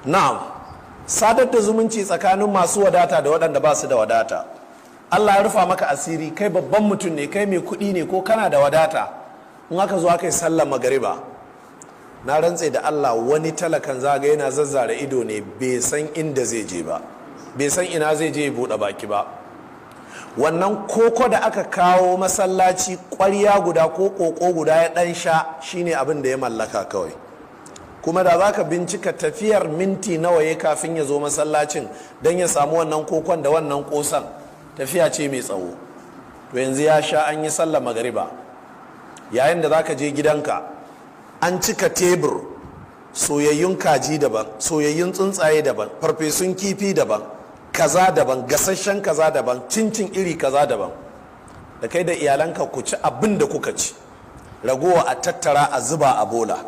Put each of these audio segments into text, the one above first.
na'am, sadar da zumunci tsakanin masu wadata da waɗanda ba su da wadata. Allah ya rufa maka asiri, kai babban mutum ne, kai mai kuɗi ne, ko kana da wadata. In aka zo aka yi sallar magariba, na rantse da Allah wani talakan zaga yana zazzara ido ne, bai san inda zai je ba, bai san ina zai je ya buɗe baki ba. Wannan koko da aka kawo masallaci ƙwarya guda ko ƙoƙo guda ya ɗan sha shine abin da ya mallaka kawai. Kuma da za ka bincika tafiyar minti nawa ya kafin ya zo masallacin don ya samu wannan kokon da wannan ƙosan, tafiya ce mai tsawo. To yanzu ya sha, an yi sallar magariba, yayin da za ka je gidanka an cika tebur, soyayyun kaji daban, soyayyun tsuntsaye daban, farfesun kifi daban, kaza daban, gasasshen kaza daban, cincin iri kaza daban. Da kai da iyalanka ku ci abin da kuka ci, ragowa a tattara a zuba a bola.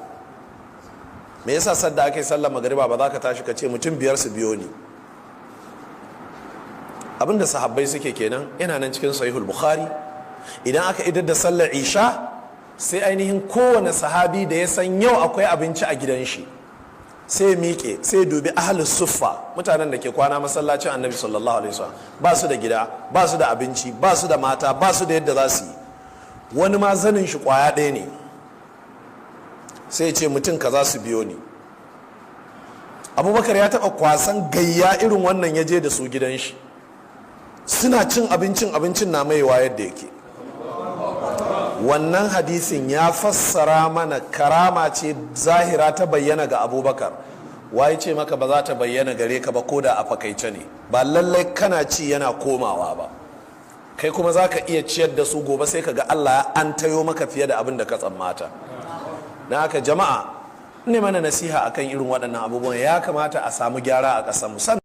Me yasa sadda ake sallar magariba ba za ka tashi ka ce mutum 5 su biyo ni? Abinda sahabbai suke kenan, yana nan cikin sahihul bukhari. Idan aka idar da sallar isha, sai ainihin kowane sahabi da ya san yau akwai abinci a gidan shi sai miƙe, sai dubi ahlus suffa, mutanen da ke kwana masallacin annabi sallallahu alaihi wasallam, ba su da gida, ba su da abinci, ba su da mata, ba su da yadda za su yi. Wani ma zanin shi kwaya ɗaya ne, sai ce mutum kaza su biyo ni. Abubakar ya taɓa kwasan gayya irin wannan, ya je da su gidan shi, suna cin abincin na maiwa yadda yake. Wannan hadisin ya fassara mana karama ce zahira ta bayyana ga Abubakar. Waye ce maka ba za ta bayyana gare ka ba, ko da a fakaice ne? Ba lallai kana ci yana komawa ba, kai kuma za ka iya ciyar da su gobe, sai ka ga Allah an tayo maka fiye da abin da ka tsammata. Na haka jama'a, ne mana nasiha akan irin waɗannan abubuwan, ya kamata a samu gyara a ƙasarmu.